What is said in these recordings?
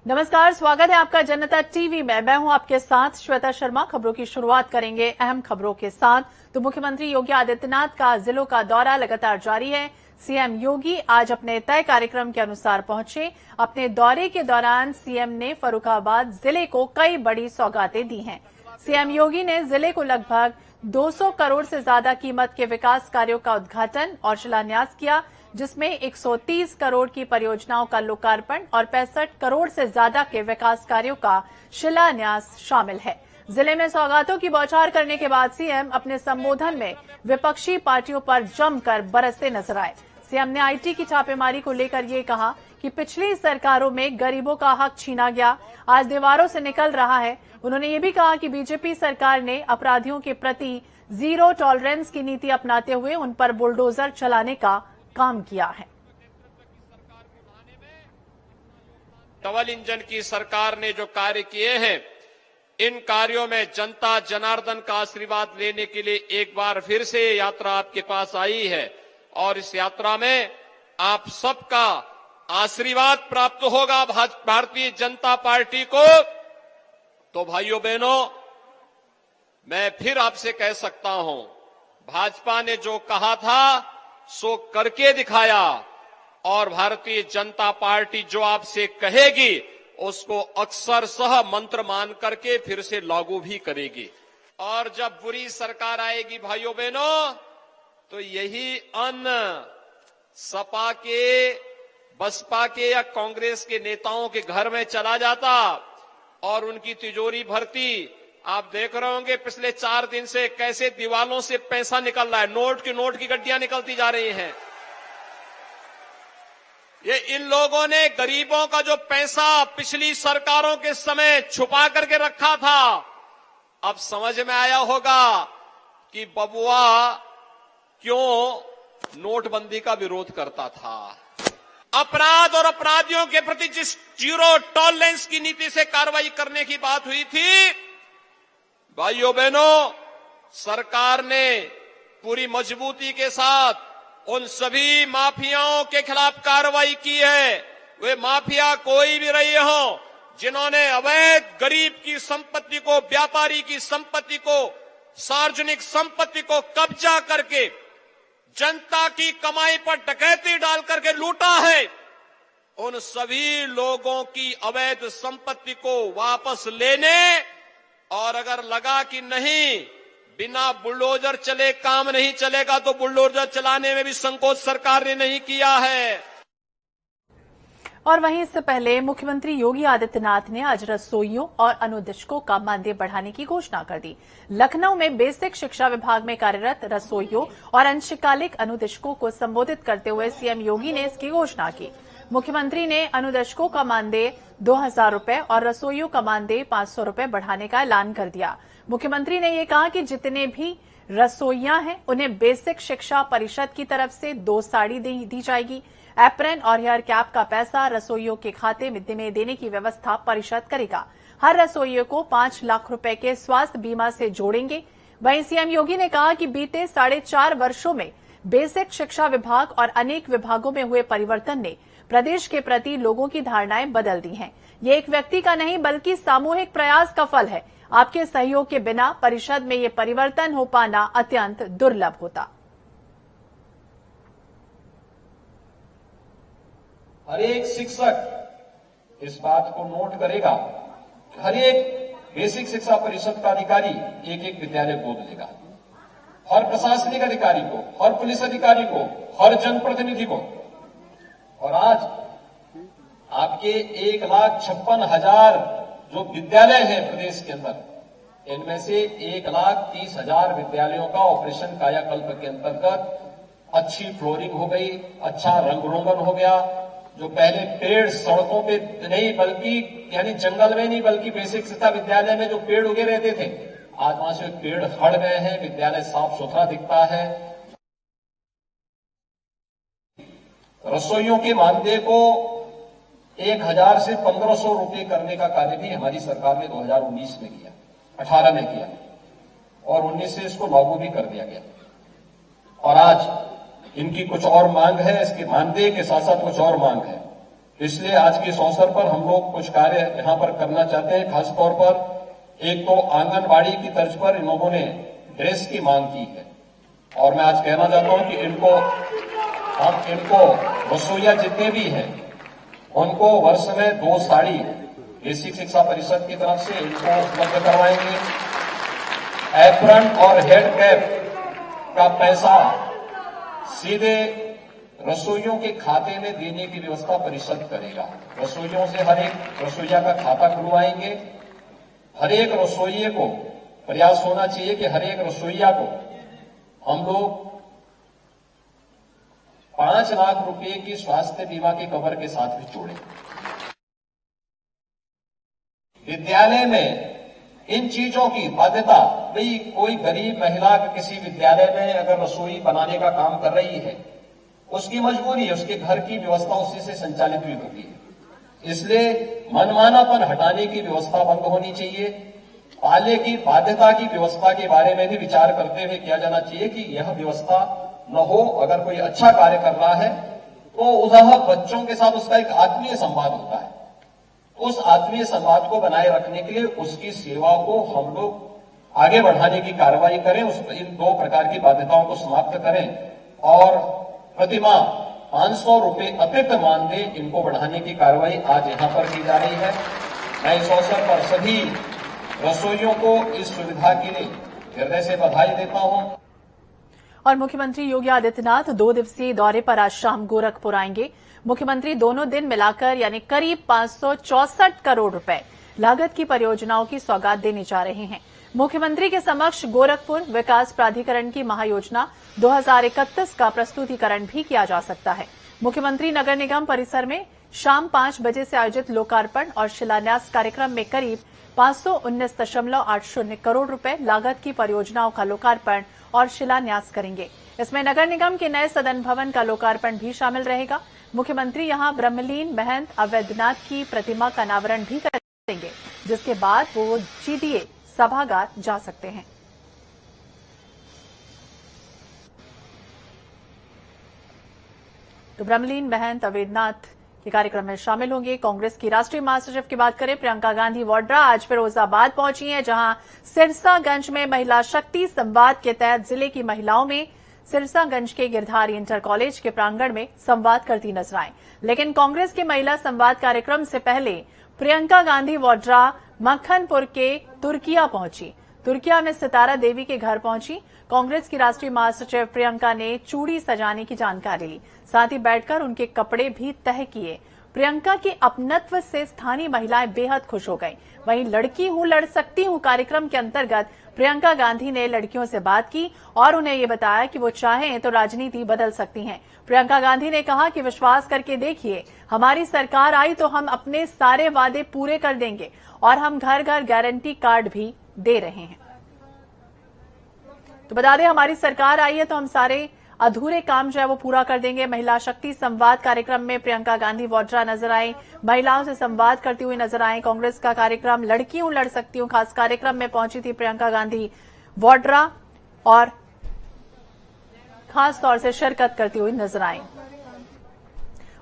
नमस्कार, स्वागत है आपका जनता टीवी में। मैं हूं आपके साथ श्वेता शर्मा। खबरों की शुरुआत करेंगे अहम खबरों के साथ। तो मुख्यमंत्री योगी आदित्यनाथ का जिलों का दौरा लगातार जारी है। सीएम योगी आज अपने तय कार्यक्रम के अनुसार पहुंचे। अपने दौरे के दौरान सीएम ने फर्रुखाबाद जिले को कई बड़ी सौगातें दी हैं। सीएम योगी ने जिले को लगभग 200 करोड़ से ज्यादा कीमत के विकास कार्यों का उद्घाटन और शिलान्यास किया, जिसमें 130 करोड़ की परियोजनाओं का लोकार्पण और 65 करोड़ से ज्यादा के विकास कार्यों का शिलान्यास शामिल है। जिले में सौगातों की बौछार करने के बाद सीएम अपने संबोधन में विपक्षी पार्टियों पर जमकर बरसते नजर आए। सीएम ने आईटी की छापेमारी को लेकर ये कहा कि पिछली सरकारों में गरीबों का हक छीना गया, आज दीवारों से निकल रहा है। उन्होंने ये भी कहा कि बीजेपी सरकार ने अपराधियों के प्रति जीरो टॉलरेंस की नीति अपनाते हुए उन पर बुलडोजर चलाने का काम किया है। डबल इंजन की सरकार ने जो कार्य किए हैं, इन कार्यों में जनता जनार्दन का आशीर्वाद लेने के लिए एक बार फिर से यात्रा आपके पास आई है और इस यात्रा में आप सबका आशीर्वाद प्राप्त होगा भारतीय जनता पार्टी को। तो भाइयों बहनों, मैं फिर आपसे कह सकता हूं, भाजपा ने जो कहा था सो करके दिखाया और भारतीय जनता पार्टी जो आपसे कहेगी उसको अक्षरशः मंत्र मान करके फिर से लागू भी करेगी। और जब बुरी सरकार आएगी भाइयों बहनों, तो यही अन्न सपा के, बसपा के या कांग्रेस के नेताओं के घर में चला जाता और उनकी तिजोरी भरती। आप देख रहे होंगे पिछले 4 दिन से कैसे दीवालों से पैसा निकल रहा है, नोट की गड्डियां निकलती जा रही हैं। ये इन लोगों ने गरीबों का जो पैसा पिछली सरकारों के समय छुपा करके रखा था, अब समझ में आया होगा कि बबुआ क्यों नोटबंदी का विरोध करता था। अपराध और अपराधियों के प्रति जिस जीरो टॉलरेंस की नीति से कार्रवाई करने की बात हुई थी, भाइयों बहनों, सरकार ने पूरी मजबूती के साथ उन सभी माफियाओं के खिलाफ कार्रवाई की है। वे माफिया कोई भी रहे हो, जिन्होंने अवैध गरीब की संपत्ति को, व्यापारी की संपत्ति को, सार्वजनिक संपत्ति को कब्जा करके जनता की कमाई पर डकैती डाल करके लूटा है, उन सभी लोगों की अवैध संपत्ति को वापस लेने और अगर लगा कि नहीं बिना बुलडोजर चले काम नहीं चलेगा तो बुलडोजर चलाने में भी संकोच सरकार ने नहीं किया है। और वहीं इससे पहले मुख्यमंत्री योगी आदित्यनाथ ने आज रसोइयों और अनुदेशकों का मानदेय बढ़ाने की घोषणा कर दी। लखनऊ में बेसिक शिक्षा विभाग में कार्यरत रसोइयों और अंशकालिक अनुदेशकों को संबोधित करते हुए सीएम योगी ने इसकी घोषणा की। मुख्यमंत्री ने अनुदेशकों का मानदेय 2000 रुपए और रसोइयों का मानदेय 500 रुपए बढ़ाने का ऐलान कर दिया। मुख्यमंत्री ने यह कहा कि जितने भी रसोइयां हैं उन्हें बेसिक शिक्षा परिषद की तरफ से 2 साड़ी दी जाएगी। एप्रन और हेयर कैप का पैसा रसोइयों के खाते में देने की व्यवस्था परिषद करेगा। हर रसोइयों को 5 लाख रुपए के स्वास्थ्य बीमा से जोड़ेंगे। वहीं सीएम योगी ने कहा कि बीते 4.5 वर्षों में बेसिक शिक्षा विभाग और अनेक विभागों में हुए परिवर्तन ने प्रदेश के प्रति लोगों की धारणाएं बदल दी हैं। ये एक व्यक्ति का नहीं बल्कि सामूहिक प्रयास का फल है। आपके सहयोग के बिना परिषद में ये परिवर्तन हो पाना अत्यंत दुर्लभ होता। हर एक शिक्षक इस बात को नोट करेगा, हर एक बेसिक शिक्षा परिषद का अधिकारी एक विद्यालय गोद लेगा। हर प्रशासनिक अधिकारी को, हर पुलिस अधिकारी को, हर जनप्रतिनिधि को। और आज आपके 1,56,000 जो विद्यालय हैं प्रदेश के अंदर, इनमें से 1,30,000 विद्यालयों का ऑपरेशन कायाकल्प के अंतर्गत अच्छी फ्लोरिंग हो गई, अच्छा रंग रोगन हो गया। जो पहले पेड़ सड़कों पे नहीं बल्कि यानी जंगल में नहीं बल्कि बेसिक शिक्षा विद्यालय में जो पेड़ उगे रहते थे, आज वहां से पेड़ हट गए हैं, विद्यालय साफ सुथरा दिखता है। रसोइयों के मानदेय को 1000 से 1500 रुपए करने का कार्य भी हमारी सरकार ने 2019 में किया, 18 में किया और 19 से इसको लागू भी कर दिया गया। और आज इनकी कुछ और मांग है, इसके मानदेय के साथ साथ कुछ और मांग है। इसलिए आज के इस अवसर पर हम लोग कुछ कार्य यहां पर करना चाहते हैं। खासतौर पर एक तो आंगनबाड़ी की तर्ज पर इन लोगों ने ड्रेस की मांग की है और मैं आज कहना चाहता हूं कि इनको रसोईया जितने भी हैं उनको वर्ष में 2 साड़ी बेसिक शिक्षा परिषद की तरफ से इनको उपलब्ध करवाएंगे। एप्रन और हेड कैप का पैसा सीधे रसोइयों के खाते में देने की व्यवस्था परिषद करेगा। रसोइयों से हर एक रसोईया का खाता खुलवाएंगे। हर एक रसोइये को प्रयास होना चाहिए कि हर एक रसोईया को हम लोग 5 लाख रुपए की स्वास्थ्य बीमा के कवर के साथ भी जोड़ें। विद्यालय में इन चीजों की बाध्यता, भाई कोई गरीब महिला किसी विद्यालय में अगर रसोई बनाने का काम कर रही है, उसकी मजबूरी है, उसके घर की व्यवस्था उसी से संचालित भी होती है। इसलिए मनमानापन हटाने की व्यवस्था बंद होनी चाहिए। पाले की बाध्यता की व्यवस्था के बारे में भी विचार करते हुए किया जाना चाहिए कि यह व्यवस्था न हो। अगर कोई अच्छा कार्य कर रहा है तो वह बच्चों के साथ उसका एक आत्मीय संवाद होता है। उस आत्मीय संवाद को बनाए रखने के लिए उसकी सेवा को हम लोग आगे बढ़ाने की कार्रवाई करें। इन 2 प्रकार की बाध्यताओं को समाप्त करें और प्रतिमाह 500 रुपए अतिरिक्त मानदेय इनको बढ़ाने की कार्रवाई आज यहां पर की जा रही है। मैं इस अवसर पर सभी रसोइयों को इस सुविधा के लिए हृदय से बधाई देता हूं। और मुख्यमंत्री योगी आदित्यनाथ 2 दिवसीय दौरे पर आज शाम गोरखपुर आएंगे। मुख्यमंत्री दोनों दिन मिलाकर यानी करीब 564 करोड़ रुपए लागत की परियोजनाओं की सौगात देने जा रहे हैं। मुख्यमंत्री के समक्ष गोरखपुर विकास प्राधिकरण की महायोजना 2031 का प्रस्तुतिकरण भी किया जा सकता है। मुख्यमंत्री नगर निगम परिसर में शाम 5 बजे से आयोजित लोकार्पण और शिलान्यास कार्यक्रम में करीब 519.80 करोड़ रुपए लागत की परियोजनाओं का लोकार्पण और शिलान्यास करेंगे। इसमें नगर निगम के नए सदन भवन का लोकार्पण भी शामिल रहेगा। मुख्यमंत्री यहां ब्रह्मलीन महंत अवैधनाथ की प्रतिमा का अनावरण भी करेंगे, जिसके बाद वो जीडीए सभागार जा सकते हैं। तो ब्रह्मलीन महंत अवैधनाथ के कार्यक्रम में शामिल होंगे। कांग्रेस की राष्ट्रीय महासचिव की बात करें, प्रियंका गांधी वाड्रा आज फिरोजाबाद पहुंची हैं, जहां सिरसागंज में महिला शक्ति संवाद के तहत जिले की महिलाओं में सिरसागंज के गिरधारी इंटर कॉलेज के प्रांगण में संवाद करती नजर आए। लेकिन कांग्रेस के महिला संवाद कार्यक्रम से पहले प्रियंका गांधी वाड्रा मक्खनपुर के तुर्किया पहुंची। तुर्किया में सितारा देवी के घर पहुंची। कांग्रेस की राष्ट्रीय महासचिव प्रियंका ने चूड़ी सजाने की जानकारी ली, साथ ही बैठकर उनके कपड़े भी तय किए। प्रियंका के अपनत्व से स्थानीय महिलाएं बेहद खुश हो गईं। वहीं लड़की हूं लड़ सकती हूं कार्यक्रम के अंतर्गत प्रियंका गांधी ने लड़कियों से बात की और उन्हें ये बताया कि वो चाहें तो राजनीति बदल सकती हैं। प्रियंका गांधी ने कहा कि विश्वास करके देखिए, हमारी सरकार आई तो हम अपने सारे वादे पूरे कर देंगे और हम घर घर गारंटी कार्ड भी दे रहे हैं। तो बता दें, हमारी सरकार आई है तो हम सारे अधूरे काम जो है वो पूरा कर देंगे। महिला शक्ति संवाद कार्यक्रम में प्रियंका गांधी वाड्रा नजर आई, महिलाओं से संवाद करती हुई नजर आई। कांग्रेस का कार्यक्रम लड़की हूं लड़ सकती हूं खास कार्यक्रम में पहुंची थी प्रियंका गांधी वाड्रा और खास तौर से शिरकत करती हुई नजर आई।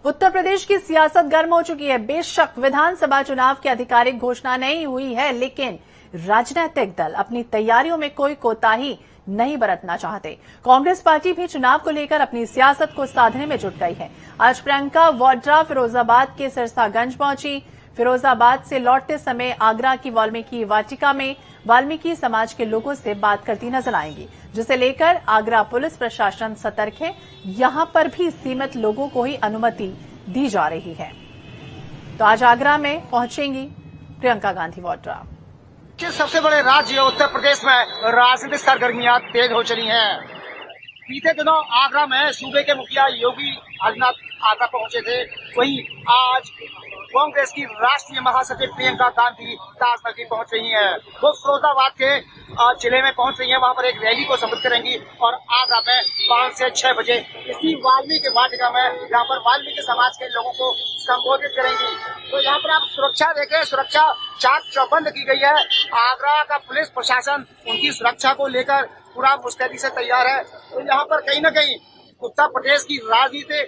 उत्तर प्रदेश की सियासत गर्म हो चुकी है। बेशक विधानसभा चुनाव की आधिकारिक घोषणा नहीं हुई है, लेकिन राजनीतिक दल अपनी तैयारियों में कोई कोताही नहीं बरतना चाहते। कांग्रेस पार्टी भी चुनाव को लेकर अपनी सियासत को साधने में जुट गई है। आज प्रियंका वाड्रा फिरोजाबाद के सिरसागंज पहुंची। फिरोजाबाद से लौटते समय आगरा की वाल्मीकि वाटिका में वाल्मीकि समाज के लोगों से बात करती नजर आएंगी, जिसे लेकर आगरा पुलिस प्रशासन सतर्क है। यहां पर भी सीमित लोगों को ही अनुमति दी जा रही है। तो आज आगरा में पहुंचेंगी प्रियंका गांधी वाड्रा। सबसे बड़े राज्य उत्तर प्रदेश में राजनीतिक सरगर्मियां तेज हो चली हैं। बीते दिनों आगरा में सूबे के मुखिया योगी आदित्यनाथ आगरा पहुंचे थे। वहीं आज कांग्रेस की राष्ट्रीय महासचिव प्रियंका गांधी ताजनगरी पहुंच रही हैं। वो फिरोजाबाद के जिले में पहुंच रही हैं। वहां पर एक रैली को संबोधित करेंगी और आगरा में 5 से 6 बजे इसी वाल्मीकि वाटिका में यहाँ पर वाल्मीकि समाज के लोगों को संबोधित करेंगी। तो यहाँ पर आप सुरक्षा देखें, सुरक्षा चाक चौबंद की गई है। आगरा का पुलिस प्रशासन उनकी सुरक्षा को लेकर पूरा मुस्तैदी से तैयार है। तो यहाँ पर कहीं न कहीं उत्तर प्रदेश की राजनीति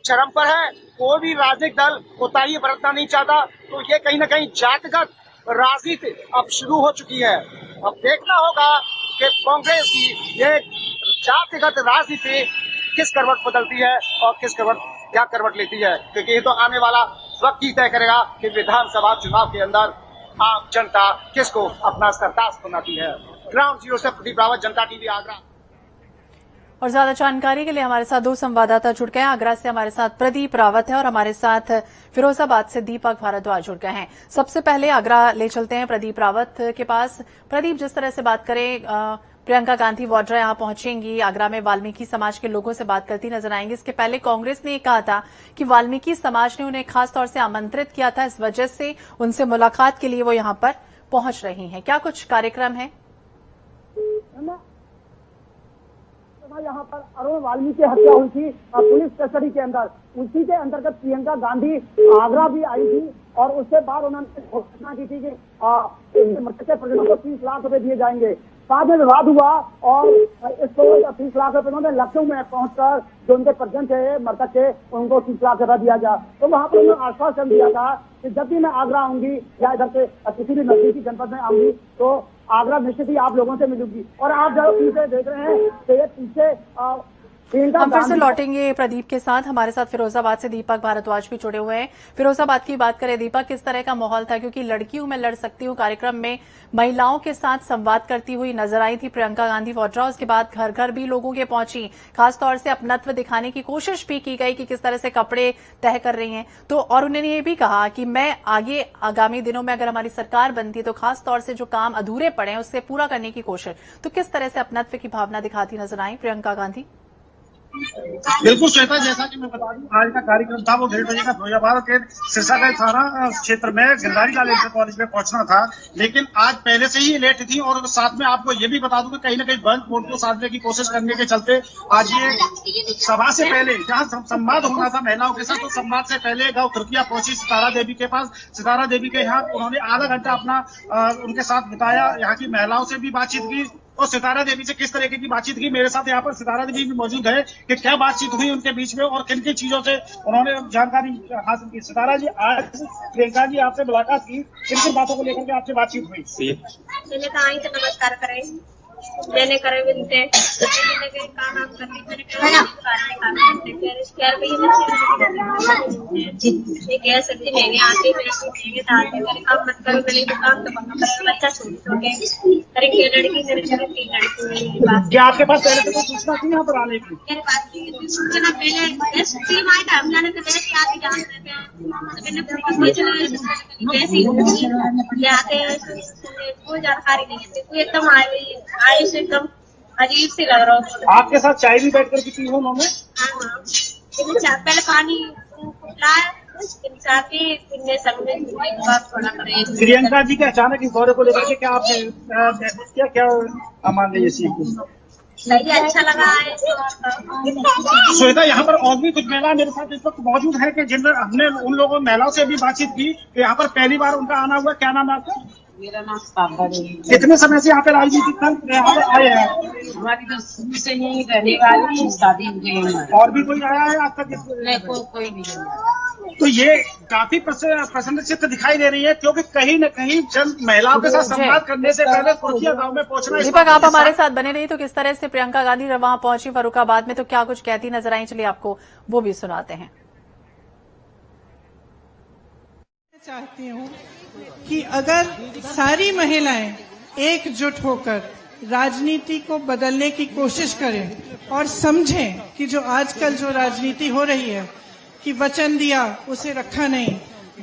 चरम पर है। कोई भी राजनीतिक दल कोताही बरतना नहीं चाहता, तो ये कहीं न कहीं जातिगत राजनीति अब शुरू हो चुकी है। अब देखना होगा कि कांग्रेस की ये जातिगत राजनीति किस करवट बदलती है और किस करवट क्या करवट लेती है, क्योंकि ये तो आने वाला वक्त ही तय करेगा कि विधानसभा चुनाव के अंदर आम जनता किसको अपना सरताज बनाती है। ग्राउंड जीरो से प्रदीप रावत, जनता टीवी, आगरा। और ज्यादा जानकारी के लिए हमारे साथ दो संवाददाता जुड़ गए हैं। आगरा से हमारे साथ प्रदीप रावत है और हमारे साथ फिरोजाबाद से दीपक भारद्वाज जुड़ गए हैं। सबसे पहले आगरा ले चलते हैं प्रदीप रावत के पास। प्रदीप, जिस तरह से बात करें, प्रियंका गांधी वाड्रा यहां पहुंचेंगी, आगरा में वाल्मीकि समाज के लोगों से बात करती नजर आएंगी। इसके पहले कांग्रेस ने कहा था कि वाल्मीकि समाज ने उन्हें खास तौर से आमंत्रित किया था, इस वजह से उनसे मुलाकात के लिए वो यहां पर पहुंच रही हैं। क्या कुछ कार्यक्रम है? यहाँ पर अरुण वाल्मीकि की हत्या हुई थी पुलिस कस्टडी के अंदर, उसी के अंतर्गत प्रियंका गांधी आगरा भी आई थी और उसके बाद उन्होंने घोषणा की थी कि मृतक के परिजनों को 30 लाख रुपए दिए जाएंगे। बाद में विवाद हुआ और इसको 30 लाख रुपए उन्होंने लखनऊ में पहुंचकर जो उनके परिजन थे मृतक के, उनको 30 लाख रुपया दिया गया। तो वहां पर उन्होंने आश्वासन दिया था कि जब भी मैं आगरा आऊंगी या इधर से किसी भी नजदीकी जनपद में आऊंगी तो आगरा निश्चित ही आप लोगों से मिलूंगी। और आप जब पीछे देख रहे हैं तो ये पीछे हम फिर से लौटेंगे प्रदीप के साथ। हमारे साथ फिरोजाबाद से दीपक भारद्वाज भी जुड़े हुए हैं। फिरोजाबाद की बात करें दीपक, किस तरह का माहौल था? क्योंकि लड़की हूं मैं लड़ सकती हूं कार्यक्रम में महिलाओं के साथ संवाद करती हुई नजर आई थी प्रियंका गांधी वाड्रा। उसके बाद घर घर भी लोगों के पहुंची, खासतौर से अपनत्व दिखाने की कोशिश भी की गई कि किस तरह से कपड़े तय कर रही हैं। तो और उन्होंने ये भी कहा कि मैं आगे आगामी दिनों में अगर हमारी सरकार बनती है तो खासतौर से जो काम अधूरे पड़े हैं उससे पूरा करने की कोशिश। तो किस तरह से अपनत्व की भावना दिखाती नजर आई प्रियंका गांधी? बिल्कुल श्वेता, जैसा कि मैं बता दूं, आज का कार्यक्रम था वो 1:30 बजे का फिरोजाबाद के सिरसागंज थाना क्षेत्र में गिरधारी लाल इंटर कॉलेज में पहुंचना था, लेकिन आज पहले से ही लेट थी। और साथ में आपको ये भी बता दूं कि कहीं न कहीं बंद वोट को साधने की कोशिश करने के चलते आज ये सभा से पहले जहां संवाद होना था महिलाओं के साथ, तो संवाद से पहले गौ तृतीया पहुंची सितारा देवी के पास। सितारा देवी के यहाँ उन्होंने आधा घंटा अपना उनके साथ बिताया, यहाँ की महिलाओं से भी बातचीत की और सितारा देवी से किस तरीके की बातचीत की। मेरे साथ यहाँ पर सितारा देवी भी मौजूद है कि क्या बातचीत हुई उनके बीच में और किन किन चीजों से उन्होंने जानकारी हासिल की। सितारा जी, आज प्रियंका जी आपसे मुलाकात की, किन किन बातों को लेकर के आपसे बातचीत हुई? मैंने कहा आई तो नमस्कार करें, मैंने करे मिलते काम आप करने कह सकती महंगे आते महंगे काम मत करो, मेरे दुकान तो बच्चा छोटे छोटे लड़की मेरे घर 3 लड़की। क्या आपके पास पहले से कोई सूचना थी यहाँ पर आने की? मेरे पास सूचना पहले टीम आई था, हम जाने से पहले कि आप जान रहे थे, आते कोई जानकारी नहीं है, कोई एकदम आई से एकदम अजीब से लग रहा है। आपके साथ चाय भी बैठ कर पी उन्होंने? हाँ, पहले पानी लाया, साथ ही थोड़ा करे। प्रियंका जी के अचानक इस दौरे को लेकर के क्या आपने क्या मान लीजिए? सही अच्छा लगा है। श्वेता, यहाँ पर और भी कुछ महिला मेरे साथ इस वक्त मौजूद है कि जिनमें हमने उन लोगों महिलाओं से भी बातचीत की। यहाँ पर पहली बार उनका आना हुआ। क्या नाम है आपका? मेरा नाम साबा है। कितने समय से यहाँ पे राजनीतिक दल यहाँ पर आए हैं? हमारी तो शुरू से ही रहने वाली शादी हो गई है। और भी कोई आया है आज तक? कोई नहीं। तो ये काफी प्रसन्नचित्त दिखाई दे रही है, क्योंकि कहीं न कहीं जब महिलाओं के साथ संवाद करने से पहले कुर्सिया गांव में पहुंचना। दीपक, आप हमारे साथ बने रही तो किस तरह से प्रियंका गांधी जब वहां पहुंची फर्रुखाबाद में तो क्या कुछ कहती नजर आई, चलिए आपको वो भी सुनाते हैं। चाहती हूँ कि अगर सारी महिलाएं एकजुट होकर राजनीति को बदलने की कोशिश करें और समझें कि जो आजकल जो राजनीति हो रही है कि वचन दिया उसे रखा नहीं,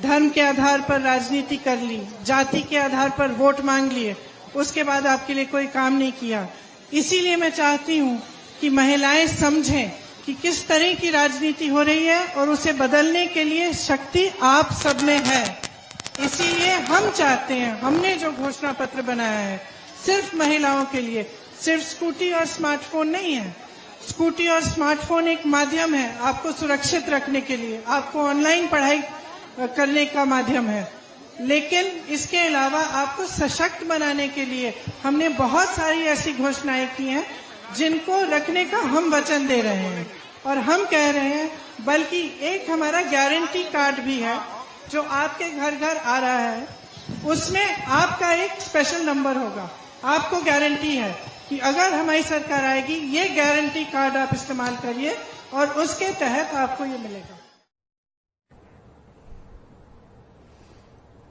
धर्म के आधार पर राजनीति कर ली, जाति के आधार पर वोट मांग लिए, उसके बाद आपके लिए कोई काम नहीं किया। इसीलिए मैं चाहती हूँ कि महिलाएं समझें कि किस तरह की राजनीति हो रही है और उसे बदलने के लिए शक्ति आप सब में है। इसीलिए हम चाहते हैं, हमने जो घोषणा पत्र बनाया है सिर्फ महिलाओं के लिए, सिर्फ स्कूटी और स्मार्टफोन नहीं है। स्कूटी और स्मार्टफोन एक माध्यम है आपको सुरक्षित रखने के लिए, आपको ऑनलाइन पढ़ाई करने का माध्यम है, लेकिन इसके अलावा आपको सशक्त बनाने के लिए हमने बहुत सारी ऐसी घोषणाएं की हैं जिनको रखने का हम वचन दे रहे हैं। और हम कह रहे हैं, बल्कि एक हमारा गारंटी कार्ड भी है जो आपके घर घर आ रहा है, उसमें आपका एक स्पेशल नंबर होगा। आपको गारंटी है कि अगर हमारी सरकार आएगी, ये गारंटी कार्ड आप इस्तेमाल करिए और उसके तहत आपको ये मिलेगा।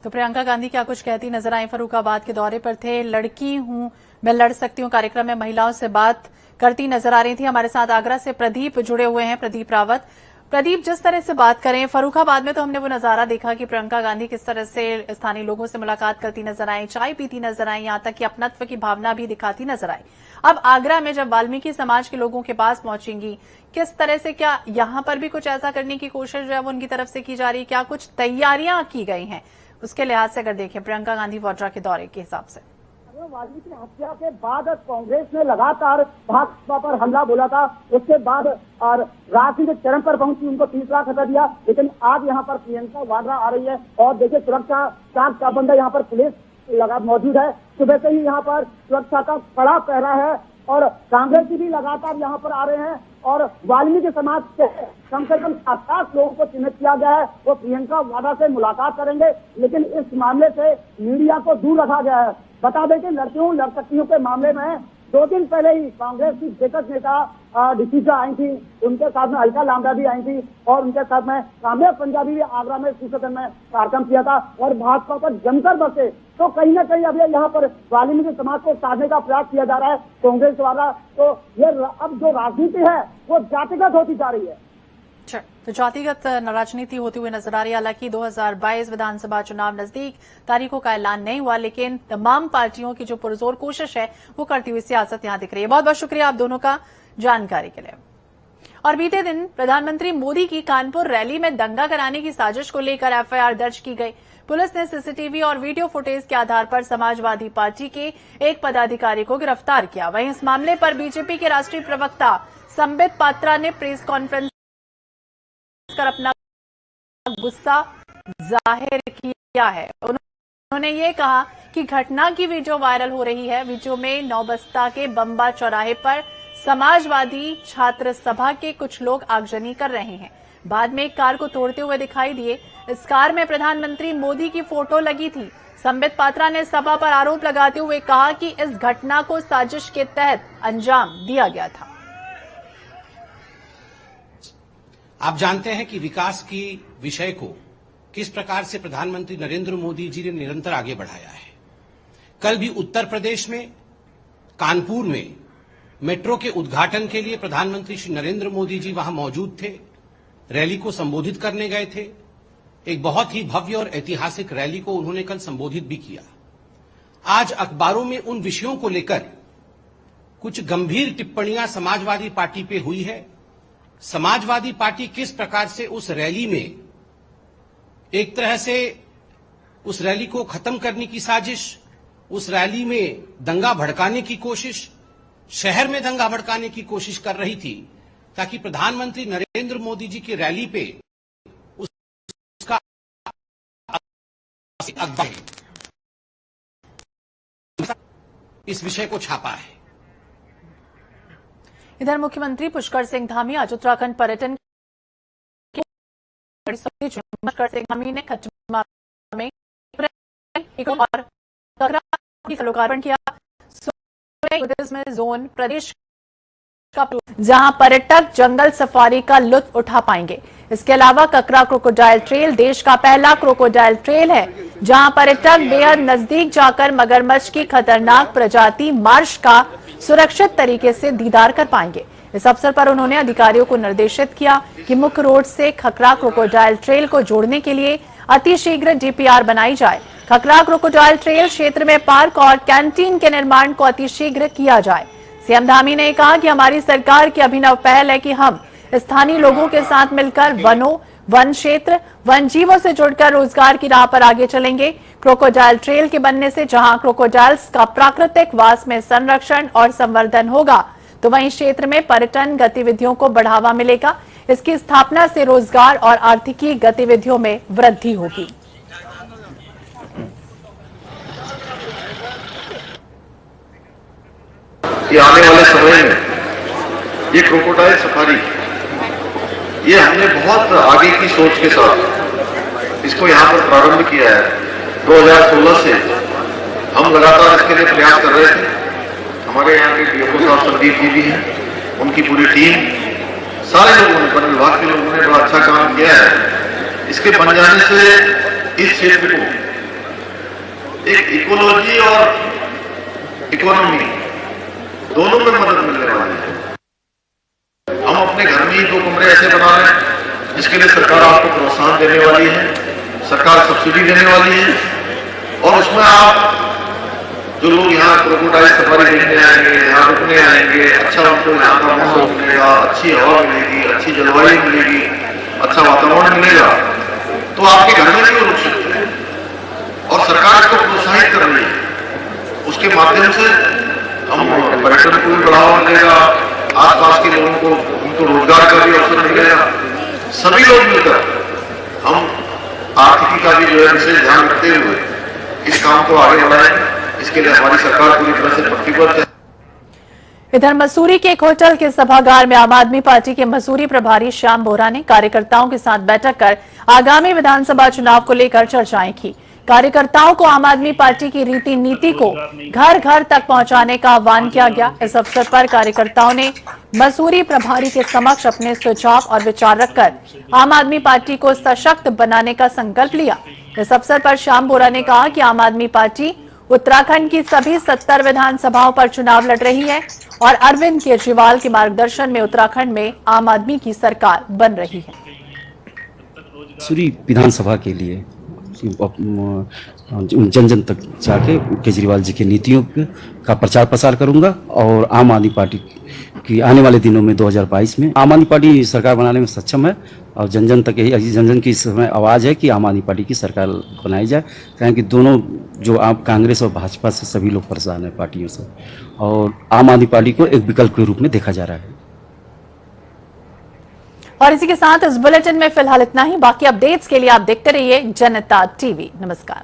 तो प्रियंका गांधी क्या कुछ कहती नजर आई, फर्रुखाबाद के दौरे पर थे। लड़की हूं मैं लड़ सकती हूं कार्यक्रम में महिलाओं से बात करती नजर आ रही थी। हमारे साथ आगरा से प्रदीप जुड़े हुए हैं, प्रदीप रावत। प्रदीप, जिस तरह से बात करें, फर्रुखाबाद में तो हमने वो नजारा देखा कि प्रियंका गांधी किस तरह से स्थानीय लोगों से मुलाकात करती नजर आई, चाय पीती नजर आई, यहां तक कि अपनत्व की भावना भी दिखाती नजर आई। अब आगरा में जब वाल्मीकि समाज के लोगों के पास पहुंचेंगी, किस तरह से, क्या यहां पर भी कुछ ऐसा करने की कोशिश जो है वो उनकी तरफ से की जा रही है? क्या कुछ तैयारियां की गई हैं उसके लिहाज से अगर देखें प्रियंका गांधी वाड्रा के दौरे के हिसाब से? वाल्मीकि हत्या के बाद कांग्रेस ने लगातार भाजपा पर हमला बोला था, उसके बाद और राजनीतिक चरम पर पहुंची, उनको तीसरा खतरा दिया। लेकिन आज यहाँ पर प्रियंका वाड्रा आ रही है और देखिए सुरक्षा चाक चौबंदा यहाँ पर पुलिस लगा मौजूद है। सुबह से ही यहाँ पर सुरक्षा का कड़ा पहरा है और कांग्रेसी भी लगातार यहाँ पर आ रहे हैं और वाल्मीकि समाज से कम 7 लोगों को चिन्हित किया गया है। वो प्रियंका वाड्रा से मुलाकात करेंगे, लेकिन इस मामले से मीडिया को दूर रखा गया है। बता दें कि लड़कियों लड़ सकती के मामले में 2 दिन पहले ही कांग्रेस की दिग्गज नेता डिसीजा आई थी, उनके साथ में अलका लांबा भी आई थी और उनके साथ में कामयाब पंजाबी भी आगरा में सदन में कार्यक्रम किया था और भाजपा पर जमकर बसे। तो कहीं ना कहीं अब यहाँ पर वाल्मीकि समाज को साधने का प्रयास किया जा रहा है कांग्रेस द्वारा। तो ये अब जो राजनीति है वो जातिगत होती जा रही है। तो जातिगत राजनीति होती हुई नजर आ रही है। हालांकि 2022 विधानसभा चुनाव नजदीक, तारीखों का ऐलान नहीं हुआ, लेकिन तमाम पार्टियों की जो पुरजोर कोशिश है वो करती हुई सियासत यहां दिख रही है। बहुत बहुत शुक्रिया आप दोनों का जानकारी के लिए। और बीते दिन प्रधानमंत्री मोदी की कानपुर रैली में दंगा कराने की साजिश को लेकर एफआईआर दर्ज की गई। पुलिस ने सीसीटीवी और वीडियो फुटेज के आधार पर समाजवादी पार्टी के एक पदाधिकारी को गिरफ्तार किया। वहीं इस मामले पर बीजेपी के राष्ट्रीय प्रवक्ता संबित पात्रा ने प्रेस कॉन्फ्रेंस कर अपना गुस्सा जाहिर किया है। उन्होंने ये कहा कि घटना की वीडियो वायरल हो रही है। वीडियो में नौबस्ता के बम्बा चौराहे पर समाजवादी छात्र सभा के कुछ लोग आगजनी कर रहे हैं। बाद में एक कार को तोड़ते हुए दिखाई दिए। इस कार में प्रधानमंत्री मोदी की फोटो लगी थी। संबित पात्रा ने सभा पर आरोप लगाते हुए कहा कि इस घटना को साजिश के तहत अंजाम दिया गया था। आप जानते हैं कि विकास की विषय को किस प्रकार से प्रधानमंत्री नरेंद्र मोदी जी ने निरंतर आगे बढ़ाया है। कल भी उत्तर प्रदेश में कानपुर में मेट्रो के उद्घाटन के लिए प्रधानमंत्री श्री नरेंद्र मोदी जी वहां मौजूद थे, रैली को संबोधित करने गए थे। एक बहुत ही भव्य और ऐतिहासिक रैली को उन्होंने कल संबोधित भी किया। आज अखबारों में उन विषयों को लेकर कुछ गंभीर टिप्पणियां समाजवादी पार्टी पे हुई है। समाजवादी पार्टी किस प्रकार से उस रैली में एक तरह से उस रैली को खत्म करने की साजिश, उस रैली में दंगा भड़काने की कोशिश, शहर में दंगा भड़काने की कोशिश कर रही थी ताकि प्रधानमंत्री नरेंद्र मोदी जी की रैली पे उसका इस विषय को छापा है। इधर मुख्यमंत्री पुष्कर सिंह धामी आज उत्तराखंड पर्यटन पुष्कर सिंह धामी ने खटमा में और लोकार्पण किया। टूरिज्म जोन प्रदेश का जहां पर्यटक जंगल सफारी का लुत्फ उठा पाएंगे। इसके अलावा ककरा क्रोकोडाइल ट्रेल देश का पहला क्रोकोडाइल ट्रेल है जहां पर्यटक बेहद नजदीक जाकर मगरमच्छ की खतरनाक प्रजाति मार्श का सुरक्षित तरीके से दीदार कर पाएंगे। इस अवसर पर उन्होंने अधिकारियों को निर्देशित किया कि मुख्य रोड से खकरा क्रोकोडाइल ट्रेल को जोड़ने के लिए अतिशीघ्र डीपीआर बनाई जाए। खकरा क्रोकोडाइल ट्रेल क्षेत्र में पार्क और कैंटीन के निर्माण को अतिशीघ्र किया जाए। सीएम धामी ने कहा कि हमारी सरकार की अभिनव पहल है कि हम स्थानीय लोगों के साथ मिलकर वनों, वन क्षेत्र, वन जीवों से जुड़कर रोजगार की राह पर आगे चलेंगे। क्रोकोडाइल ट्रेल के बनने से जहां क्रोकोडाइल्स का प्राकृतिक वास में संरक्षण और संवर्धन होगा, तो वहीं क्षेत्र में पर्यटन गतिविधियों को बढ़ावा मिलेगा। इसकी स्थापना से रोजगार और आर्थिकी गतिविधियों में वृद्धि होगी। कि आने वाले समय में ये क्रोकोडाइल सफारी ये हमने बहुत आगे की सोच के साथ इसको यहाँ पर प्रारंभ किया है। 2016 से हम लगातार इसके लिए प्रयास कर रहे थे। हमारे यहाँ के डीएफओ साहब संदीप जी भी हैं, उनकी पूरी टीम, सारे लोगों ने, वन विभाग के लोगों ने बड़ा अच्छा काम किया है। इसके बन जाने से इस क्षेत्र को एक इकोलॉजी और इकोनॉमी दोनों में मदद मिलने वाली है। हम अपने घर में ही 2 कमरे ऐसे बना रहे हैं जिसके लिए सरकार आपको प्रोत्साहन देने वाली है, सरकार सब्सिडी देने वाली है, और उसमें आप जो लोग यहाँ क्रोकोडाइल सफारी देखने आएंगे, यहाँ रुकने आएंगे, अच्छा उनको यहाँ का माहौल मिलेगा, अच्छी हवा मिलेगी, अच्छी जलवायु मिलेगी, अच्छा वातावरण मिलेगा, तो आपके घर में भी वो रुक सकते हैं। और सरकार इसको प्रोत्साहित कर रही है। उसके माध्यम से हम पर्यटन को भी बढ़ावा मिलेगा, आसपास के लोगों को उनको रोजगार का भी अवसर मिलेगा। सभी लोग मिलकर हम आर्थिकी का भी जो है विशेष ध्यान रखते हुए इस काम को आगे बढ़ाएं। इसके लिए हमारी सरकार पूरी तरह से प्रतिबद्ध है। इधर मसूरी के एक होटल के सभागार में आम आदमी पार्टी के मसूरी प्रभारी श्याम बोरा ने कार्यकर्ताओं के साथ बैठक कर आगामी विधानसभा चुनाव को लेकर चर्चाएं की। कार्यकर्ताओं को आम आदमी पार्टी की रीति नीति को घर घर तक पहुंचाने का आह्वान किया गया। इस अवसर पर कार्यकर्ताओं ने मसूरी प्रभारी के समक्ष अपने सुझाव और विचार रखकर आम आदमी पार्टी को सशक्त बनाने का संकल्प लिया। इस अवसर पर श्याम बोरा ने कहा कि आम आदमी पार्टी उत्तराखंड की सभी 70 विधानसभाओं पर चुनाव लड़ रही है और अरविंद केजरीवाल के मार्गदर्शन में उत्तराखंड में आम आदमी की सरकार बन रही है। मसूरी विधानसभा के लिए जन जन तक जाके केजरीवाल जी की नीतियों का प्रचार प्रसार करूंगा और आम आदमी पार्टी की आने वाले दिनों में 2022 में आम आदमी पार्टी सरकार बनाने में सक्षम है और जन जन तक यही जन जन की इस समय आवाज़ है कि आम आदमी पार्टी की सरकार बनाई जाए। क्योंकि दोनों जो आप कांग्रेस और भाजपा से सभी लोग परेशान हैं पार्टियों से, और आम आदमी पार्टी को एक विकल्प के रूप में देखा जा रहा है। और इसी के साथ इस बुलेटिन में फिलहाल इतना ही। बाकी अपडेट्स के लिए आप देखते रहिए जनता टीवी। नमस्कार।